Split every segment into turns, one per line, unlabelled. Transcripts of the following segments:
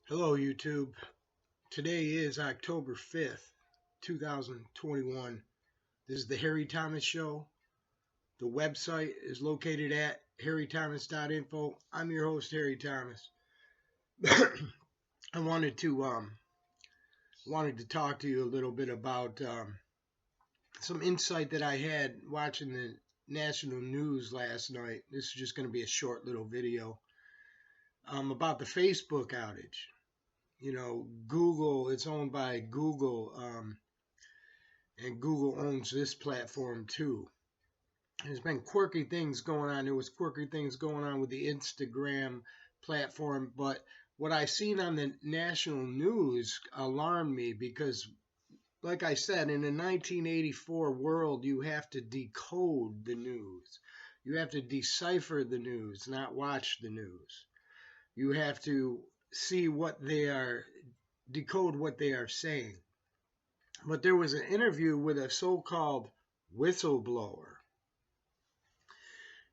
Hello, YouTube. Today is October 5th, 2021. This is the Harry Thomas Show. The website is located at harrythomas.info. I'm your host, Harry Thomas. I wanted to talk to you a little bit about some insight that I had watching the national news last night. This is just going to be a short little video about the Facebook outage. Google, it's owned by Google, and Google owns this platform too. There's been quirky things going on. There was quirky things going on with the Instagram platform, but what I seen on the national news alarmed me because, like I said, in the 1984 world, you have to decode the news. You have to decipher the news, not watch the news. You have to see what they are, decode what they are saying. But there was an interview with a so-called whistleblower.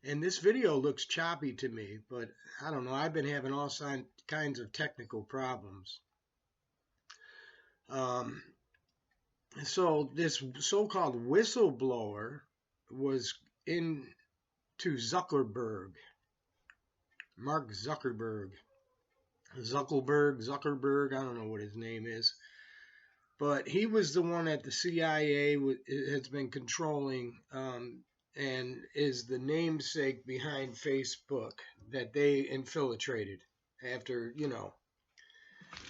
And this video looks choppy to me, but I don't know. I've been having all kinds of technical problems. So this so-called whistleblower was into Zuckerberg, Mark Zuckerberg. Zuckerberg, I don't know what his name is. But he was the one that the CIA has been controlling and is the namesake behind Facebook that they infiltrated after,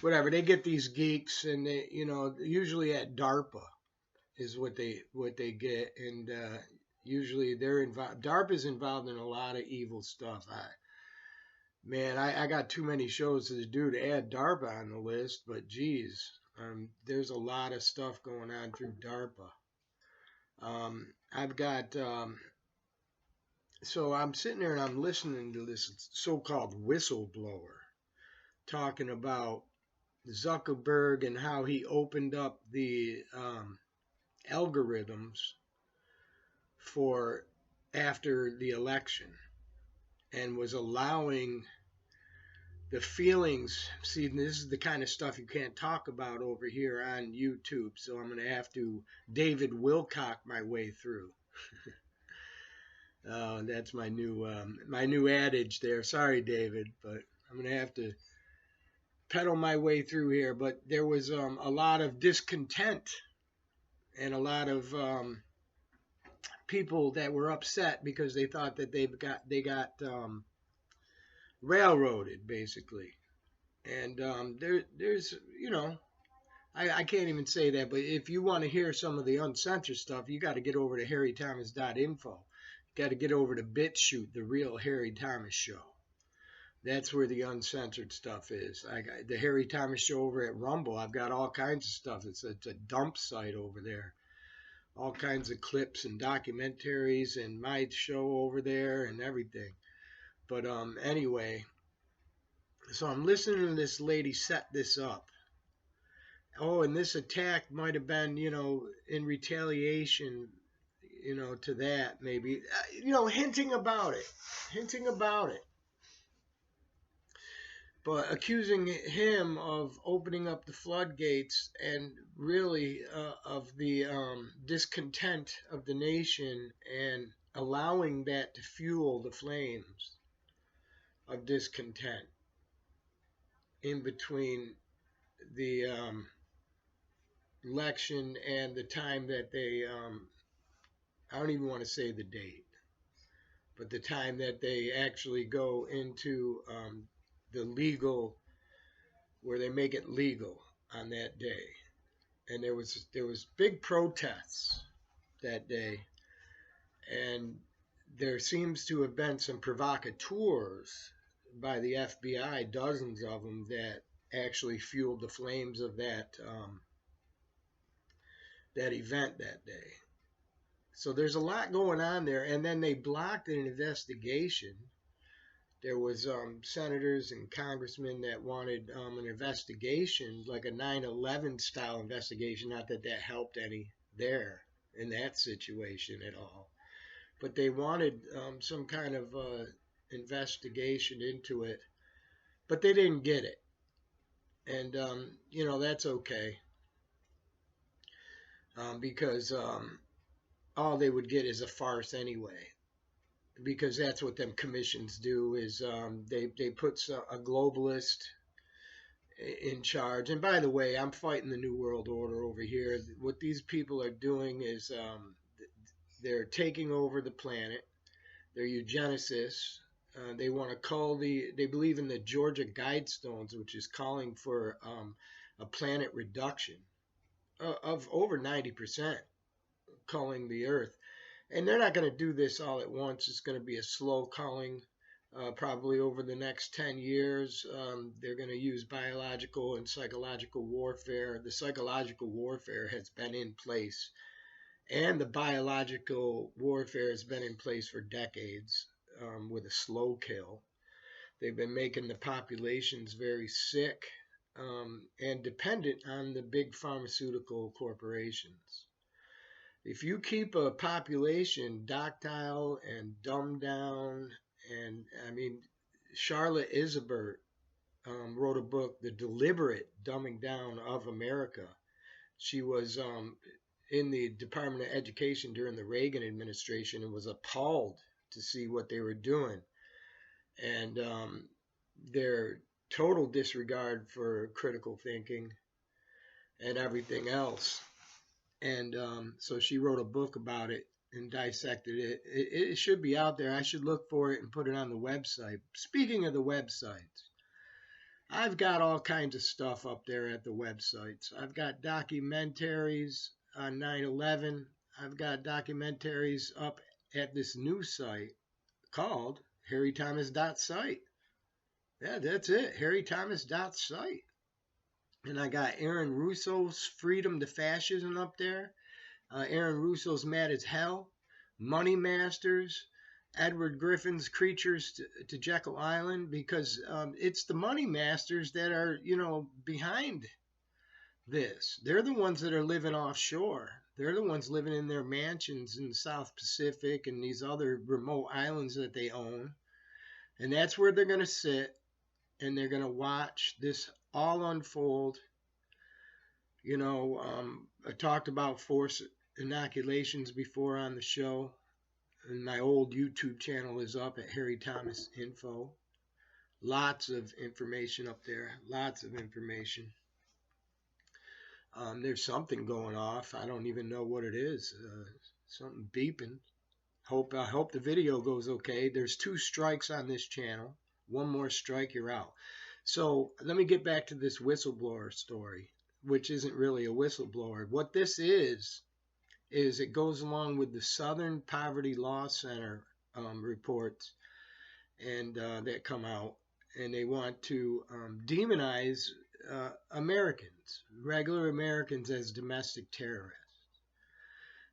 whatever. They get these geeks and they, usually at DARPA is what they get. And usually they're involved. DARPA's involved in a lot of evil stuff. I got too many shows to do to add DARPA on the list, but geez, there's a lot of stuff going on through DARPA. I've got, so I'm sitting there and I'm listening to this so-called whistleblower talking about Zuckerberg and how he opened up the algorithms for after the election and was allowing the feelings. See, this is the kind of stuff you can't talk about over here on YouTube, so I'm going to have to David Wilcock my way through. That's my new adage there. Sorry, David, but I'm going to have to pedal my way through here. But there was a lot of discontent and a lot of people that were upset because they thought that they got railroaded, basically. And there's, I can't even say that, but if you want to hear some of the uncensored stuff, you got to get over to harrythomas.info. You got to get over to Bitchute, the real Harry Thomas Show. That's where the uncensored stuff is. I got the Harry Thomas Show over at Rumble. I've got all kinds of stuff. It's a dump site over there. All kinds of clips and documentaries and my show over there and everything. But anyway, so I'm listening to this lady set this up. Oh, and this attack might have been, in retaliation, to that maybe, hinting about it. But accusing him of opening up the floodgates and really of the discontent of the nation and allowing that to fuel the flames of discontent in between the election and the time that they, I don't even want to say the date, but the time that they actually go into the legal, where they make it legal on that day. And there was big protests that day, and there seems to have been some provocateurs by the FBI, dozens of them, that actually fueled the flames of that event that day. So there's a lot going on there, and then they blocked an investigation. There was senators and congressmen that wanted an investigation, like a 9/11 style investigation. Not that that helped any there in that situation at all, but they wanted some kind of investigation into it, but they didn't get it. And, that's okay, because all they would get is a farce anyway. Because that's what them commissions do, is they put a globalist in charge. And by the way, I'm fighting the New World Order over here. What these people are doing is they're taking over the planet. They're eugenicists. They want to call they believe in the Georgia Guidestones, which is calling for a planet reduction of over 90%, calling the Earth. And they're not going to do this all at once. It's going to be a slow culling, probably over the next 10 years. They're going to use biological and psychological warfare. The psychological warfare has been in place, and the biological warfare has been in place for decades, with a slow kill. They've been making the populations very sick, and dependent on the big pharmaceutical corporations. If you keep a population docile and dumbed down, and I mean, Charlotte Isabert wrote a book, The Deliberate Dumbing Down of America. She was in the Department of Education during the Reagan administration and was appalled to see what they were doing, and their total disregard for critical thinking and everything else. And so she wrote a book about it and dissected it. It should be out there. I should look for it and put it on the website. Speaking of the websites, I've got all kinds of stuff up there at the websites. I've got documentaries on 9/11. I've got documentaries up at this new site called harrythomas.site. Yeah, that's it, harrythomas.site. And I got Aaron Russo's Freedom to Fascism up there. Aaron Russo's Mad as Hell. Money Masters. Edward Griffin's Creatures to Jekyll Island. Because it's the money masters that are, behind this. They're the ones that are living offshore. They're the ones living in their mansions in the South Pacific and these other remote islands that they own. And that's where they're going to sit, and they're going to watch this all unfold. I talked about forced inoculations before on the show, and my old YouTube channel is up at Harry Thomas Info. Lots of information up there, lots of information. There's something going off. I don't even know what it is. Something beeping. I hope the video goes okay. There's 2 strikes on this channel. One more strike, you're out. So let me get back to this whistleblower story, which isn't really a whistleblower. What this is it goes along with the Southern Poverty Law Center reports and that come out, and they want to demonize Americans, regular Americans, as domestic terrorists.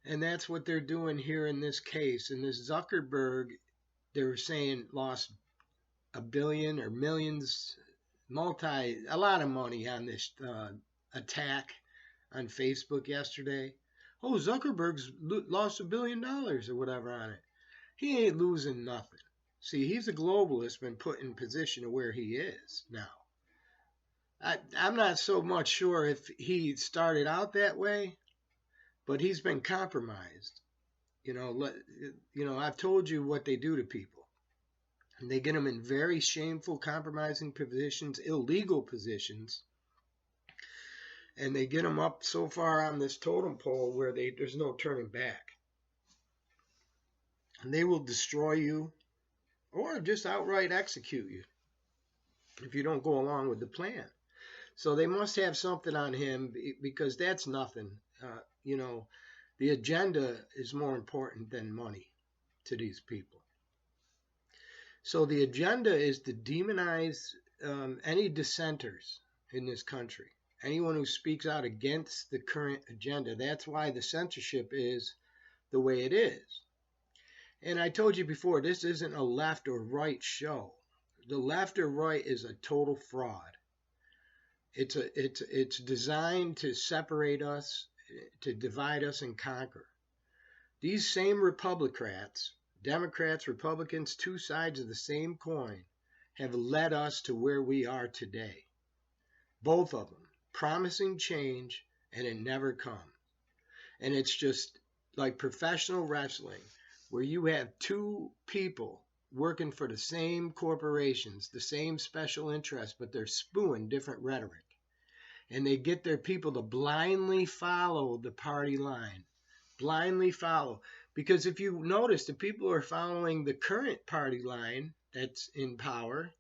And that's what they're doing here in this case. And this Zuckerberg, they were saying, lost $1 billion or millions, a lot of money on this attack on Facebook yesterday. Oh, Zuckerberg's lost $1 billion or whatever on it. He ain't losing nothing. See, he's a globalist, been put in position of where he is now. I'm not so much sure if he started out that way, but he's been compromised. I've told you what they do to people. And they get them in very shameful, compromising positions, illegal positions. And they get them up so far on this totem pole where there's no turning back. And they will destroy you or just outright execute you if you don't go along with the plan. So they must have something on him, because that's nothing. The agenda is more important than money to these people. So the agenda is to demonize any dissenters in this country, anyone who speaks out against the current agenda. That's why the censorship is the way it is. And I told you before, this isn't a left or right show. The left or right is a total fraud. It's designed to separate us, to divide us and conquer. These same Democrats, Republicans, 2 sides of the same coin, have led us to where we are today. both of them, promising change, and it never comes. And it's just like professional wrestling, where you have two people working for the same corporations, the same special interests, but they're spewing different rhetoric. And they get their people to blindly follow the party line. Blindly follow. Because if you notice, the people who are following the current party line that's in power,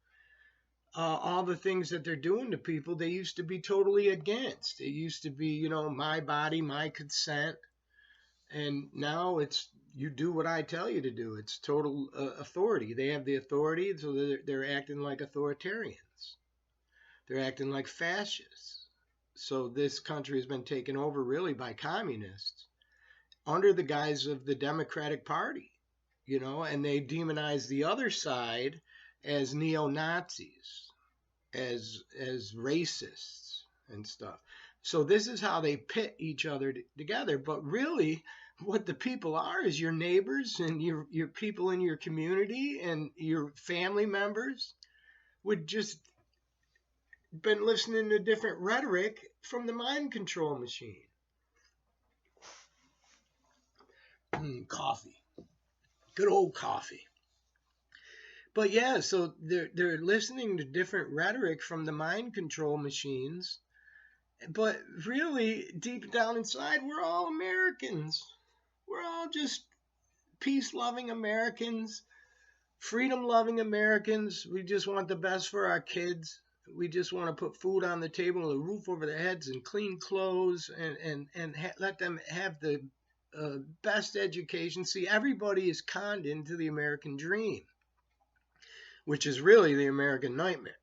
all the things that they're doing to people, they used to be totally against. It used to be, my body, my consent. And now it's you do what I tell you to do. It's total authority. They have the authority, so they're acting like authoritarians. They're acting like fascists. So this country has been taken over really by communists under the guise of the Democratic Party, and they demonize the other side as neo-Nazis, as racists and stuff. So this is how they pit each other together. But really, what the people are is your neighbors and your people in your community and your family members would just been listening to different rhetoric from the mind control machine. Coffee. Good old coffee. But yeah, so they're listening to different rhetoric from the mind control machines. But really, deep down inside, we're all Americans. We're all just peace-loving Americans, freedom-loving Americans. We just want the best for our kids. We just want to put food on the table, a roof over their heads, and clean clothes, and let them have the best education. See, everybody is conned into the American dream, which is really the American nightmare.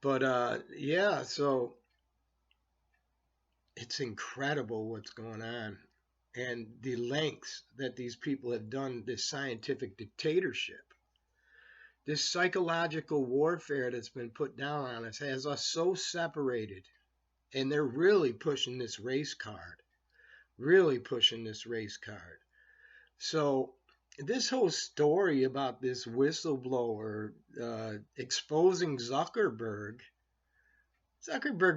But yeah, so it's incredible what's going on and the lengths that these people have done, this scientific dictatorship, this psychological warfare that's been put down on us has us so separated. And they're really pushing this race card, So this whole story about this whistleblower exposing Zuckerberg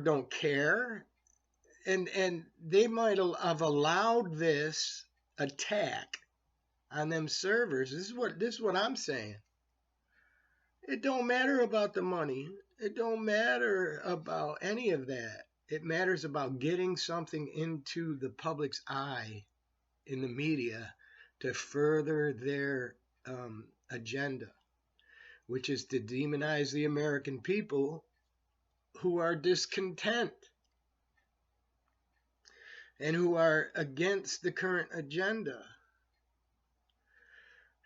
don't care. And they might have allowed this attack on them servers. This is what I'm saying. It don't matter about the money. It don't matter about any of that. It matters about getting something into the public's eye in the media to further their agenda, which is to demonize the American people who are discontent and who are against the current agenda.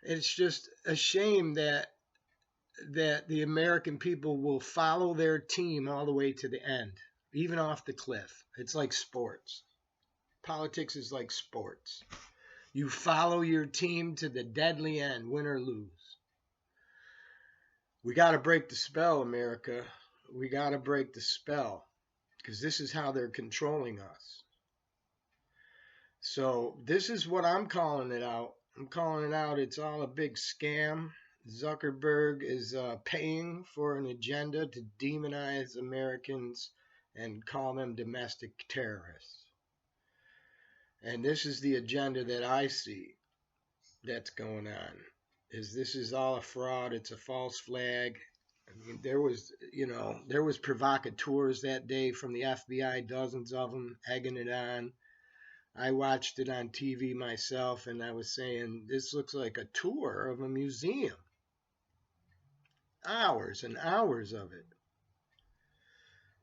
It's just a shame that the American people will follow their team all the way to the end, even off the cliff. It's like sports. Politics is like sports. You follow your team to the deadly end, win or lose. We got to break the spell, America. We got to break the spell, because this is how they're controlling us. So this is what I'm calling it out. I'm calling it out. It's all a big scam. Zuckerberg is paying for an agenda to demonize Americans and call them domestic terrorists. And this is the agenda that I see that's going on. This is all a fraud. It's a false flag. I mean, there was provocateurs that day from the FBI, dozens of them, egging it on. I watched it on TV myself, and I was saying, this looks like a tour of a museum. Hours and hours of it.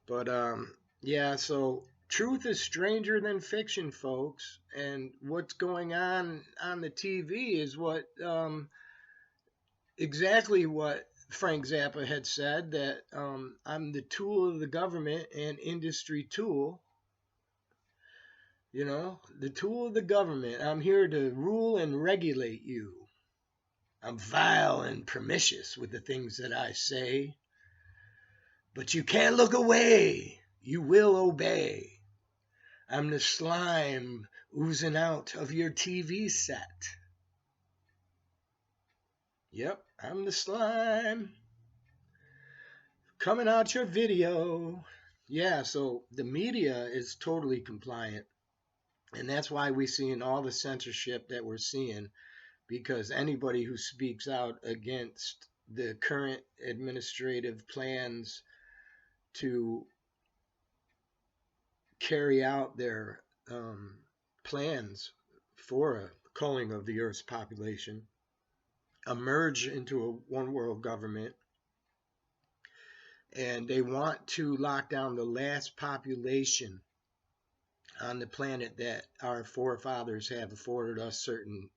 But, yeah, so truth is stranger than fiction, folks. And what's going on the TV is exactly what Frank Zappa had said, that I'm the tool of the government and industry tool. The tool of the government. I'm here to rule and regulate you. I'm vile and pernicious with the things that I say. But you can't look away. You will obey. I'm the slime oozing out of your TV set. Yep, I'm the slime. Coming out your video. Yeah, so the media is totally compliant. And that's why we're seeing all the censorship that we're seeing, because anybody who speaks out against the current administrative plans to carry out their plans for a culling of the Earth's population, a merge into a one world government, and they want to lock down the last population on the planet that our forefathers have afforded us certain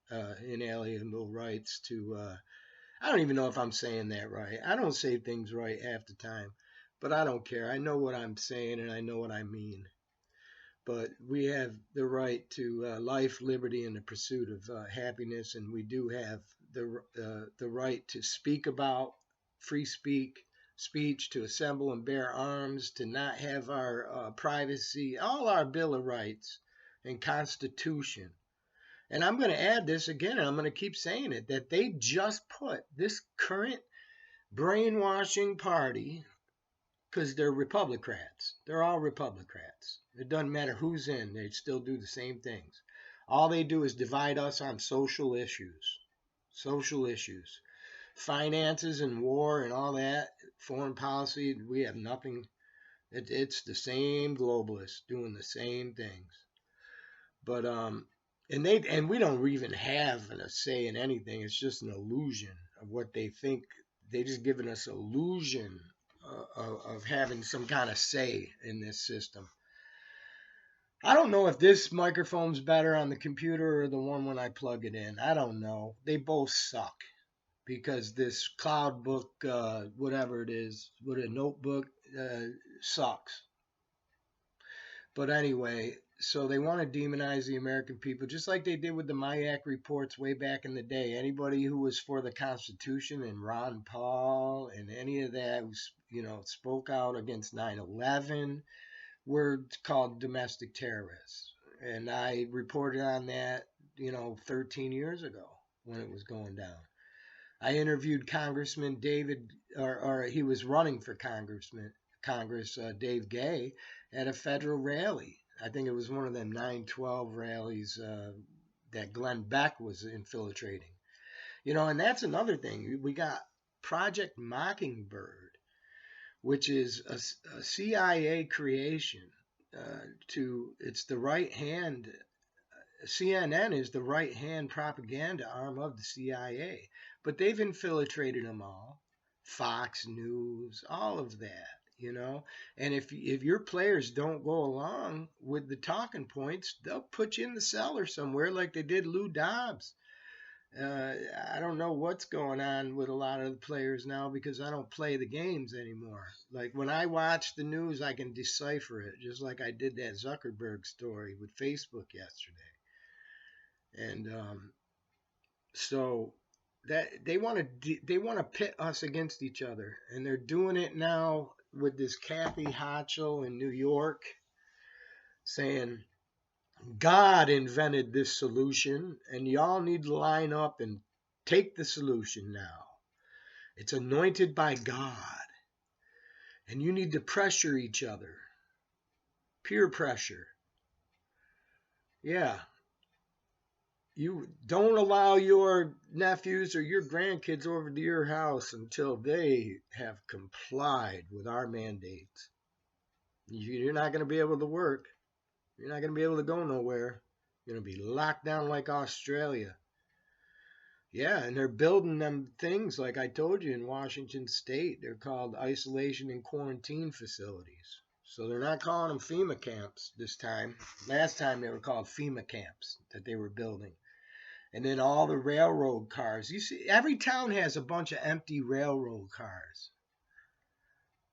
inalienable rights to. I don't even know if I'm saying that right. I don't say things right half the time, but I don't care. I know what I'm saying and I know what I mean. But we have the right to life, liberty, and the pursuit of happiness, and we do have the right to speak about free speech, to assemble and bear arms, to not have our privacy, all our Bill of Rights and Constitution. And I'm going to add this again, and I'm going to keep saying it, that they just put this current brainwashing party, because they're Republicrats. They're all Republicrats. It doesn't matter who's in, they still do the same things. All they do is divide us on social issues. Social issues. Finances and war and all that, foreign policy, we have nothing. It's the same globalists doing the same things. But and we don't even have a say in anything. It's just an illusion of what they think. They just giving us illusion of having some kind of say in this system. I don't know if this microphone's better on the computer or the one when I plug it in. I don't know. They both suck because this cloud book, whatever it is, with a notebook, sucks. But anyway, so they want to demonize the American people, just like they did with the Mayak reports way back in the day. Anybody who was for the Constitution and Ron Paul and any of that who, spoke out against 9/11 were called domestic terrorists. And I reported on that, 13 years ago when it was going down. I interviewed Congressman David, or he was running for Congress, Dave Gay, at a federal rally. I think it was one of them 9/12 rallies that Glenn Beck was infiltrating. And that's another thing. We got Project Mockingbird, which is a CIA creation. It's the right hand. CNN is the right hand propaganda arm of the CIA, but they've infiltrated them all. Fox News, all of that. And if your players don't go along with the talking points, they'll put you in the cellar somewhere like they did Lou Dobbs. I don't know what's going on with a lot of the players now because I don't play the games anymore. Like when I watch the news, I can decipher it, just like I did that Zuckerberg story with Facebook yesterday. And so that they want to pit us against each other, and they're doing it now with this Kathy Hochul in New York saying God invented this solution and y'all need to line up and take the solution now. It's anointed by God and you need to pressure each other. Peer pressure. Yeah. You don't allow your nephews or your grandkids over to your house until they have complied with our mandates. You're not going to be able to work. You're not going to be able to go nowhere. You're going to be locked down like Australia. Yeah, and they're building them things like I told you in Washington State. They're called isolation and quarantine facilities. So they're not calling them FEMA camps this time. Last time they were called FEMA camps that they were building. And then all the railroad cars. You see, every town has a bunch of empty railroad cars.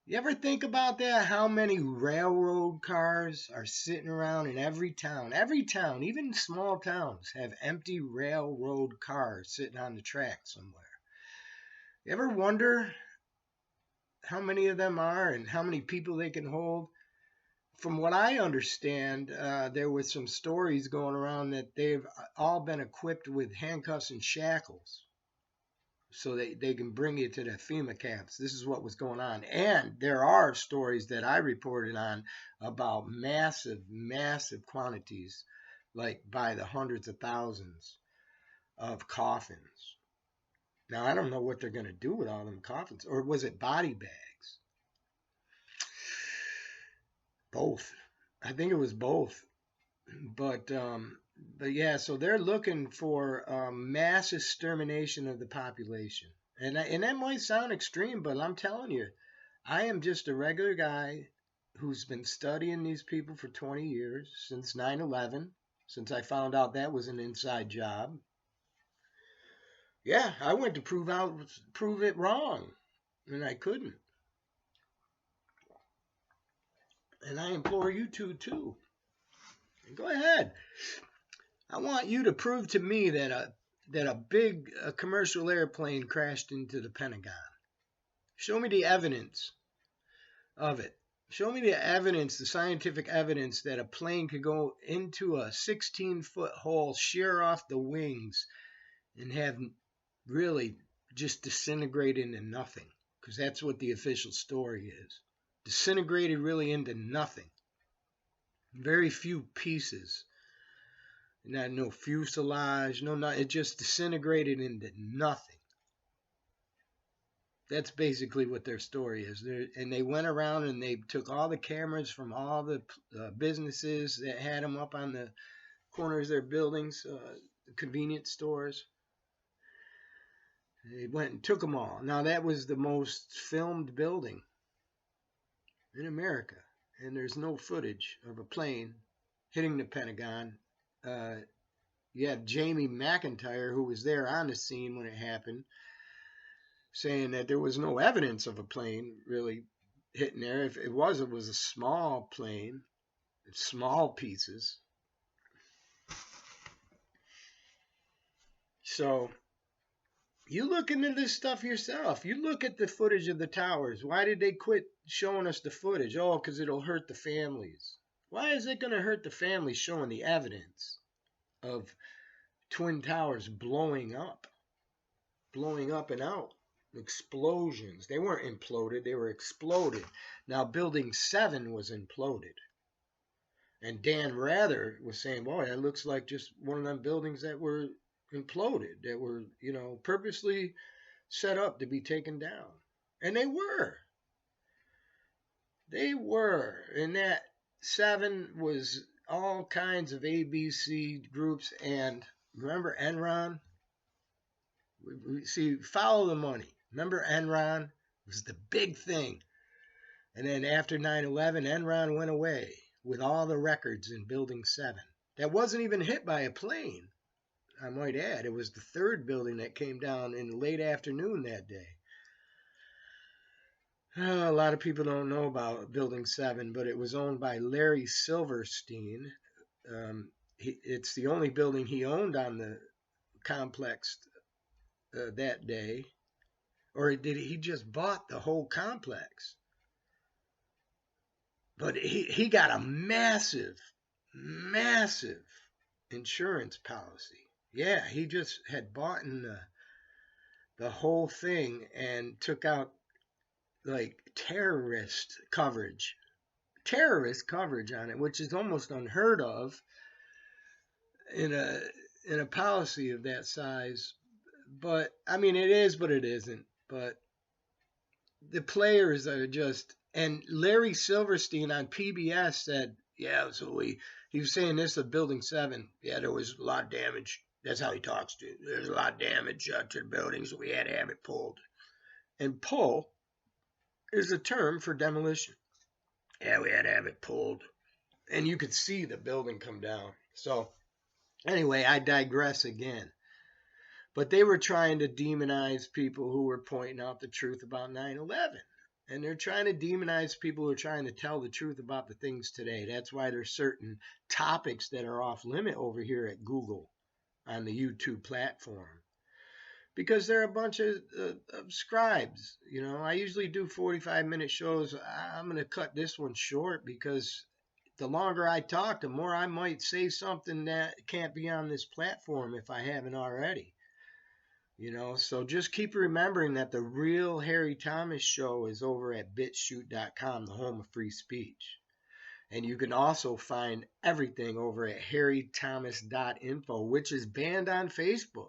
You ever think about that? How many railroad cars are sitting around in every town? Every town, even small towns, have empty railroad cars sitting on the track somewhere. You ever wonder how many of them are and how many people they can hold? From what I understand, there was some stories going around that they've all been equipped with handcuffs and shackles. so they can bring you to the FEMA camps. This is what was going on. And there are stories that I reported on about massive, massive quantities, like by the hundreds of thousands of coffins. Now, I don't know what they're going to do with all them coffins. Or was it body bags? Both. I think it was both. But yeah, so they're looking for mass extermination of the population. And that might sound extreme, but I'm telling you, I am just a regular guy who's been studying these people for 20 years, since 9/11, since I found out that was an inside job. Yeah, I went to prove it wrong, and I couldn't. And I implore you to too. Go ahead. I want you to prove to me that a big commercial airplane crashed into the Pentagon. Show me the evidence of it. Show me the evidence, the scientific evidence that a plane could go into a 16-foot hole, shear off the wings, and have really just disintegrated into nothing. Because that's what the official story is. Disintegrated really into nothing. Very few pieces. No fuselage, it just disintegrated into nothing. That's basically what their story is. And they went around and they took all the cameras from all the businesses that had them up on the corners of their buildings, convenience stores. They went and took them all. Now, that was the most filmed building in America. And there's no footage of a plane hitting the Pentagon. You had Jamie McIntyre, who was there on the scene when it happened, saying that there was no evidence of a plane really hitting there. If it was a small plane, small pieces. So you look into this stuff yourself. You look at the footage of the towers. Why did they quit showing us the footage? Oh, because it'll hurt the families. Why is it going to hurt the families showing the evidence of Twin Towers blowing up and out? Explosions. They weren't imploded, they were exploded. Now, Building 7 was imploded. And Dan Rather was saying, boy, that looks like just one of them buildings that were imploded, that were, purposely set up to be taken down. And they were. They were. And that 7 was all kinds of ABC groups. And remember Enron? See, follow the money. Remember Enron was the big thing. And then after 9/11, Enron went away with all the records in Building 7. That wasn't even hit by a plane, I might add. It was the third building that came down in the late afternoon that day. A lot of people don't know about Building 7, but it was owned by Larry Silverstein. It's the only building he owned on the complex that day. Or did he just bought the whole complex? But he got a massive, massive insurance policy. Yeah, he just had bought in the whole thing and took out like terrorist coverage on it, which is almost unheard of in a policy of that size. But I mean, it is, but it isn't. But the players are just, and Larry Silverstein on PBS said, yeah, so he was saying this of Building 7. Yeah, there was a lot of damage. That's how he talks to it. There's a lot of damage to the buildings, so we had to have it pulled. And pull is a term for demolition. Yeah, we had to have it pulled. And you could see the building come down. So anyway, I digress again. But they were trying to demonize people who were pointing out the truth about 9/11. And they're trying to demonize people who are trying to tell the truth about the things today. That's why there's certain topics that are off limit over here at Google on the YouTube platform. Because they're a bunch of scribes. I usually do 45-minute shows. I'm going to cut this one short because the longer I talk, the more I might say something that can't be on this platform if I haven't already. You know, so just keep remembering that the real Harry Thomas show is over at bitchute.com, the home of free speech. And you can also find everything over at harrythomas.info, which is banned on Facebook.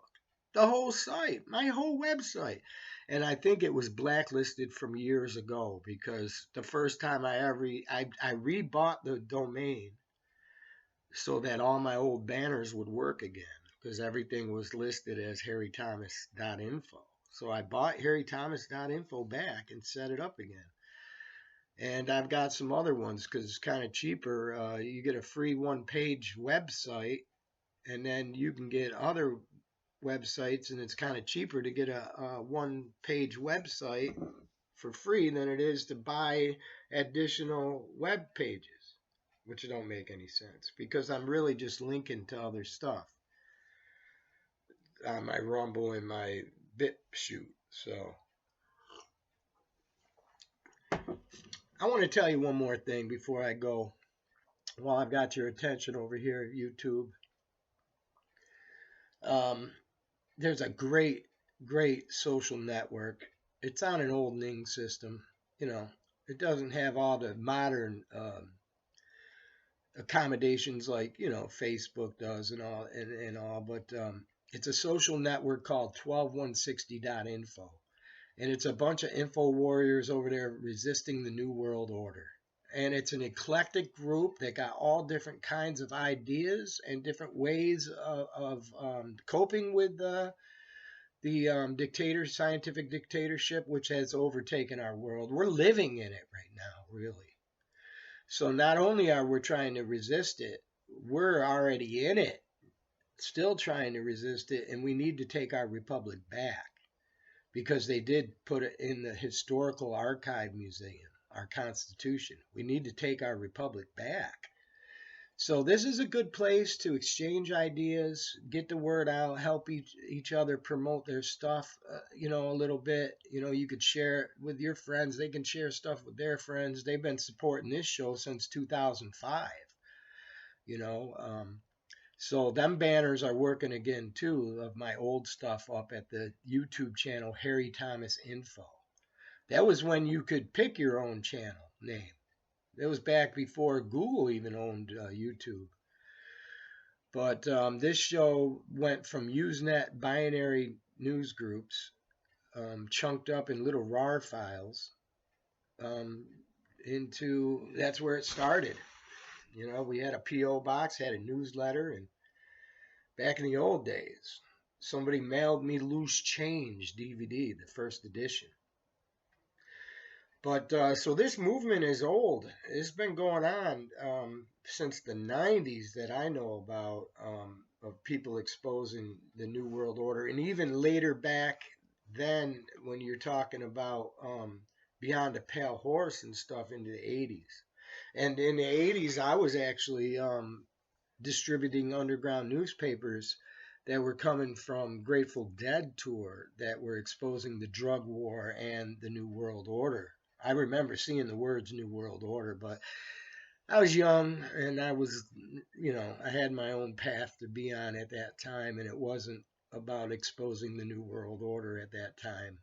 The whole site, my whole website. And I think it was blacklisted from years ago because the first time I rebought the domain so that all my old banners would work again because everything was listed as harrythomas.info. So I bought harrythomas.info back and set it up again. And I've got some other ones because it's kind of cheaper. You get a free one-page website, and then you can get other websites, and it's kind of cheaper to get a one-page website for free than it is to buy additional web pages, which don't make any sense because I'm really just linking to other stuff on my Rumble and my Bitchute. So I want to tell you one more thing before I go. While I've got your attention over here at YouTube, there's a great social network. It's on an old Ning system. You know, it doesn't have all the modern accommodations like Facebook does and all, but it's a social network called 12160.info, and it's a bunch of info warriors over there resisting the New World Order. And it's an eclectic group that got all different kinds of ideas and different ways of coping with the scientific dictatorship, which has overtaken our world. We're living in it right now, really. So not only are we trying to resist it, we're already in it, still trying to resist it, and we need to take our republic back because they did put it in the Historical Archive Museum. Our Constitution. We need to take our republic back. So this is a good place to exchange ideas, get the word out, help each other promote their stuff, a little bit. You could share it with your friends. They can share stuff with their friends. They've been supporting this show since 2005. So them banners are working again too of my old stuff up at the YouTube channel Harry Thomas Info. That was when you could pick your own channel name. That was back before Google even owned YouTube. But this show went from Usenet binary news groups, chunked up in little RAR files, into that's where it started. We had a P.O. box, had a newsletter, and back in the old days, somebody mailed me Loose Change DVD, the first edition. But so this movement is old. It's been going on since the 90s that I know about, of people exposing the New World Order. And even later back then, when you're talking about Beyond a Pale Horse and stuff into the 80s. And in the 80s, I was actually distributing underground newspapers that were coming from Grateful Dead tour that were exposing the drug war and the New World Order. I remember seeing the words New World Order, but I was young and I was, I had my own path to be on at that time, and it wasn't about exposing the New World Order at that time.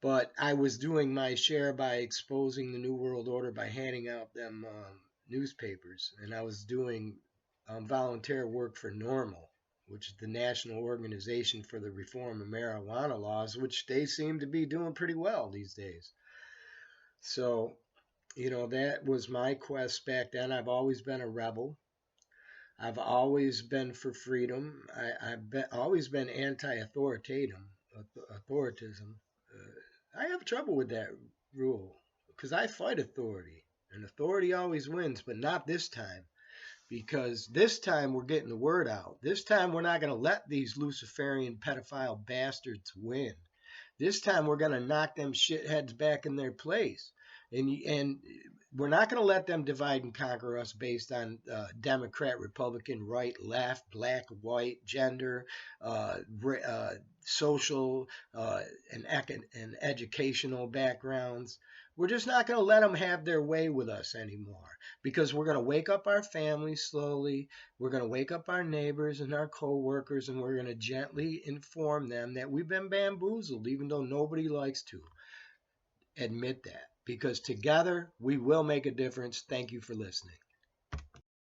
But I was doing my share by exposing the New World Order by handing out them newspapers, and I was doing volunteer work for NORML, which is the National Organization for the Reform of Marijuana Laws, which they seem to be doing pretty well these days. So, that was my quest back then. I've always been a rebel. I've always been for freedom. I've always been anti-authoritism. I have trouble with that rule because I fight authority, and authority always wins, but not this time. Because this time we're getting the word out. This time we're not going to let these Luciferian pedophile bastards win. This time we're going to knock them shitheads back in their place. And We're not going to let them divide and conquer us based on Democrat, Republican, right, left, black, white, gender, social, and educational backgrounds. We're just not going to let them have their way with us anymore, because we're going to wake up our families slowly. We're going to wake up our neighbors and our coworkers, and we're going to gently inform them that we've been bamboozled, even though nobody likes to admit that, because together we will make a difference. Thank you for listening.